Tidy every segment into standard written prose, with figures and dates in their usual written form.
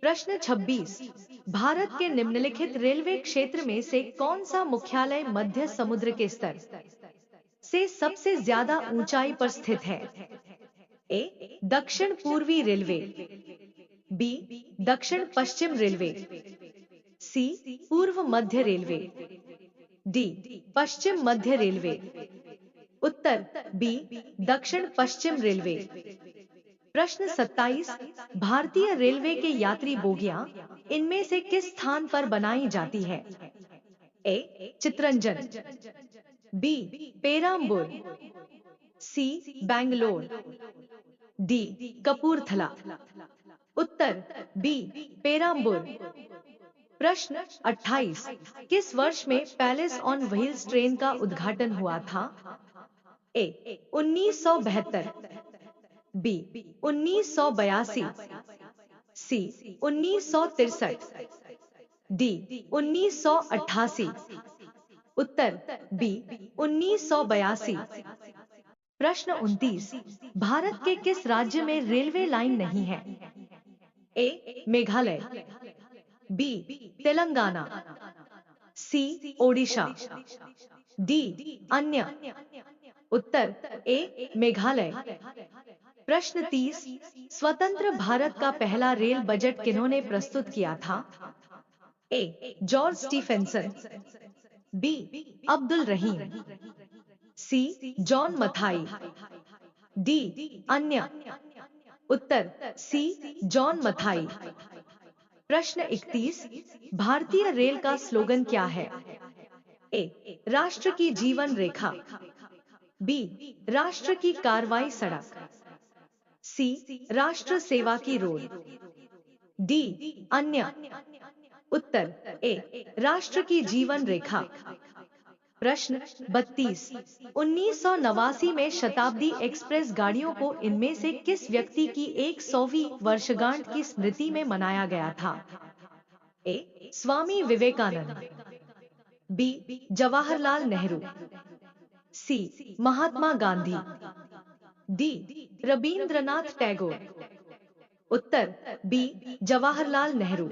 प्रश्न 26। भारत के निम्नलिखित रेलवे क्षेत्र में से कौन सा मुख्यालय मध्य समुद्र के स्तर से सबसे ज्यादा ऊंचाई पर स्थित है? ए दक्षिण पूर्वी रेलवे, बी दक्षिण पश्चिम रेलवे, सी पूर्व मध्य रेलवे, डी पश्चिम मध्य रेलवे। उत्तर बी दक्षिण पश्चिम रेलवे। प्रश्न 27। भारतीय रेलवे के यात्री बोगियां इनमें से किस स्थान पर बनाई जाती है? ए चितरंजन, बी पेराम्बूर, सी बैंगलोर, डी कपूरथला। उत्तर बी पेराम्बूर। प्रश्न 28। किस वर्ष में पैलेस ऑन व्हील्स ट्रेन का उद्घाटन हुआ था? ए 1972, बी 1982, सी 1963, डी 1988। उत्तर बी 1982। प्रश्न 29। भारत के किस राज्य में रेलवे लाइन नहीं है? ए मेघालय, बी तेलंगाना, सी ओडिशा, डी अन्य। उत्तर ए मेघालय। प्रश्न 30। स्वतंत्र भारत का पहला रेल बजट किन्होंने प्रस्तुत किया था? A George Stephenson, B Abdul Rahim, C John Mathai, D अन्य। उत्तर सी जॉन मथाई। प्रश्न 31। भारतीय रेल का स्लोगन क्या है? ए राष्ट्र की जीवन रेखा, बी राष्ट्र की कार्रवाई सड़क, सी राष्ट्र सेवा की रोड, डी अन्य। उत्तर ए राष्ट्र की जीवन रेखा। प्रश्न 32। 1989 में शताब्दी एक्सप्रेस गाड़ियों को इनमें से किस व्यक्ति की 100वीं वर्षगांठ की स्मृति में मनाया गया था? ए स्वामी विवेकानंद, बी जवाहरलाल नेहरू, सी महात्मा गांधी, डी रबींद्रनाथ टैगोर। उत्तर बी जवाहरलाल नेहरू।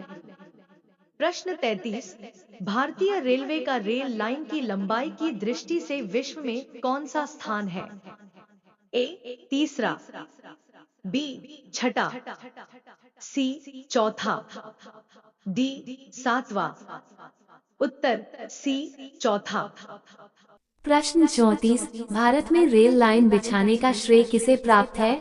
प्रश्न 33। भारतीय रेलवे का रेल लाइन की लंबाई की दृष्टि से विश्व में कौन सा स्थान है? ए तीसरा, बी छठा, सी चौथा, डी सातवां। उत्तर सी चौथा। प्रश्न 34। भारत में रेल लाइन बिछाने का श्रेय किसे प्राप्त है?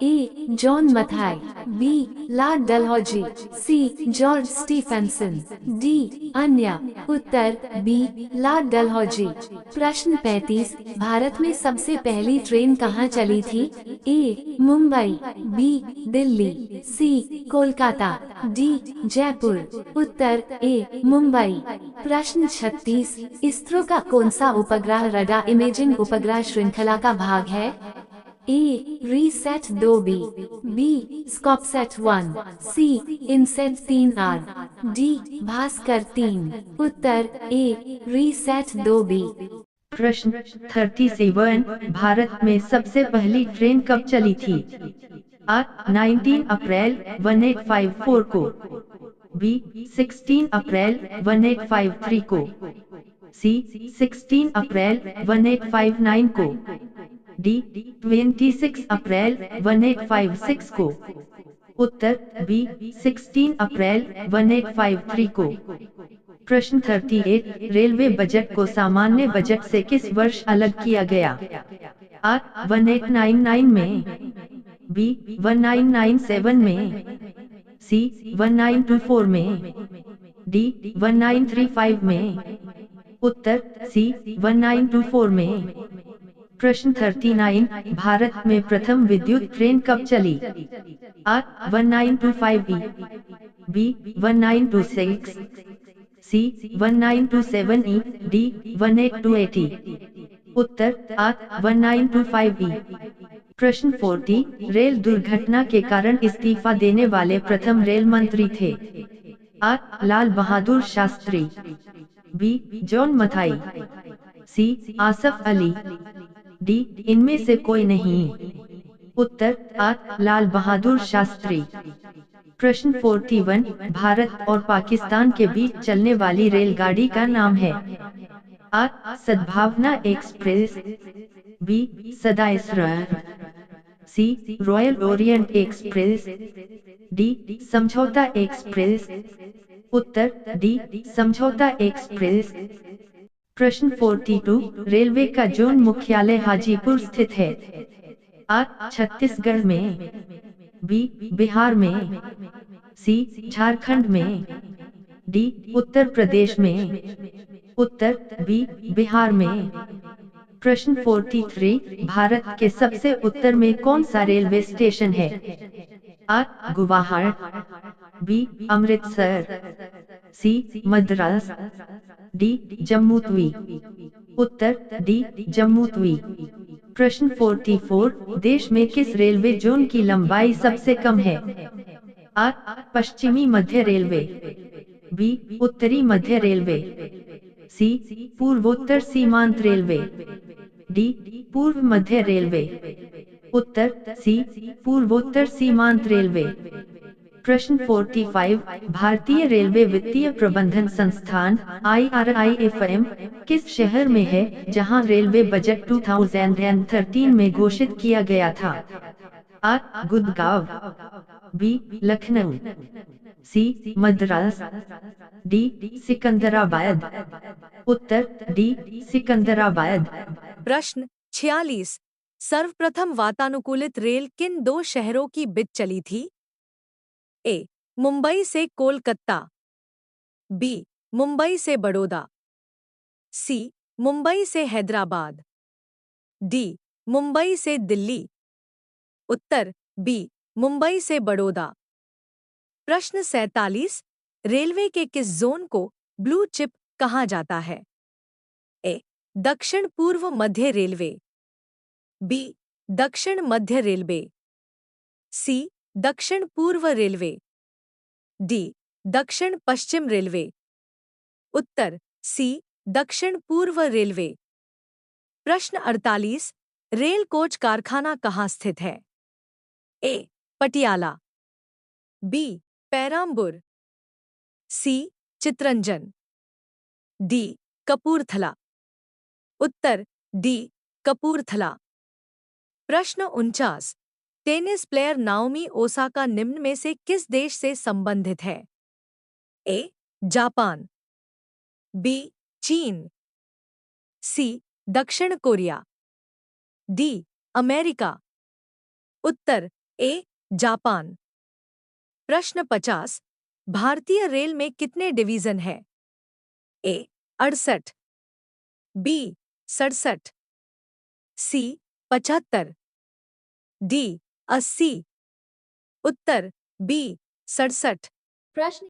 A John Mathai, B Lord Dalhousie, C George Stephenson, D अन्य। उत्तर बी लॉर्ड डलहौजी। प्रश्न 35। भारत में सबसे पहली ट्रेन कहाँ चली थी? ए मुंबई, बी दिल्ली, सी कोलकाता, डी जयपुर। उत्तर ए मुंबई। प्रश्न 36। इसरो का कौन सा उपग्रह रडार इमेजिंग उपग्रह श्रृंखला का भाग है? ए रीसेट 2B, बी स्कॉपसेट 1, सी इनसेट 3R, डी भास्कर 3। उत्तर ए रीसेट 2B। प्रश्न 37। भारत में सबसे पहली ट्रेन कब चली थी? आ 19 अप्रैल 1854 को, बी 16 अप्रैल 1853 को, सी 16 अप्रैल 1859 को, डी 26 अप्रैल 1856 को। उत्तर बी 16 अप्रैल 1853 को। प्रश्न 38। रेलवे बजट को सामान्य बजट से किस वर्ष अलग किया गया? आ 1899 में, बी 1997 में, सी 1924 में, डी 1935 में। उत्तर सी 1924 में। प्रश्न 39। भारत में प्रथम विद्युत ट्रेन कब चली? आ 1925 ई, बी 1926, सी 1927 ई, डी 1828। उत्तर आ 1925 ई। प्रश्न 40। रेल दुर्घटना के कारण इस्तीफा देने वाले प्रथम रेल मंत्री थे? आ लाल बहादुर शास्त्री, बी जॉन मथाई, सी आसफ अली, डी इनमें से कोई नहीं। उत्तर आ लाल बहादुर शास्त्री। प्रश्न 41, भारत और पाकिस्तान के बीच चलने वाली रेलगाड़ी का नाम है। आ. सद्भावना express, B. Sada Israr, C. Royal Orient Express, D. Samjhauta express. उत्तर डी. समझौता एक्सप्रेस। प्रश्न 42, रेलवे का जोन मुख्यालय हाजीपुर स्थित है। आ. छत्तीसगढ़ में, बी. बिहार में, सी. झारखंड में, डी. उत्तर प्रदेश में। उत्तर बी. बिहार में। प्रश्न 43, भारत के सबसे उत्तर में कौन सा रेलवे स्टेशन है। आ. गुवाहाटी, बी. अमृतसर, सी. मद्रास, डी. जम्मू तवी। उत्तर डी. जम्मू तवी। प्रश्न 44, देश में किस रेलवे जोन की लंबाई सबसे कम है। आ. पश्चिमी मध्य रेलवे, बी. उत्तरी मध्य रेलवे, सी. पूर्वोत्तर सीमांत रेलवे, डी. पूर्व मध्य रेलवे। उत्तर सी. पूर्वोत्तर सीमांत रेलवे। प्रश्न 45, भारतीय रेलवे वित्तीय प्रबंधन संस्थान IRIFM किस शहर में है, जहां रेलवे बजट 2013 में घोषित किया गया था। आ. गुड़गांव, बी. लखनऊ, सी. मद्रास, डी. सिकंदराबाद। उत्तर डी. सिकंदराबाद। प्रश्न 46, सर्वप्रथम वातानुकूलित रेल किन दो शहरों की बीच चली थी। ए. मुंबई से कोलकाता, बी. मुंबई से बड़ौदा, सी. मुंबई से हैदराबाद, डी. मुंबई से दिल्ली। उत्तर बी. मुंबई से बड़ौदा। प्रश्न 47, रेलवे के किस जोन को ब्लू चिप कहा जाता है। ए. दक्षिण पूर्व मध्य रेलवे, बी. दक्षिण मध्य रेलवे, सी. दक्षिण पूर्व रेलवे, डी. दक्षिण पश्चिम रेलवे। उत्तर सी. दक्षिण पूर्व रेलवे। प्रश्न 48, रेल कोच कारखाना कहाँ स्थित है। ए. पटियाला, बी. पेराम्बुर, सी. चितरंजन, डी. कपूरथला। उत्तर डी. कपूरथला। प्रश्न 49, टेनिस प्लेयर नाओमी ओसाका निम्न में से किस देश से संबंधित है। ए. Japan, B. चीन, सी. दक्षिण कोरिया, डी. अमेरिका। उत्तर ए. जापान। प्रश्न 50, भारतीय रेल में कितने डिवीजन हैं। ए. 68, बी. 67, सी. 75, डी. 80। उत्तर बी. 67। प्रश्न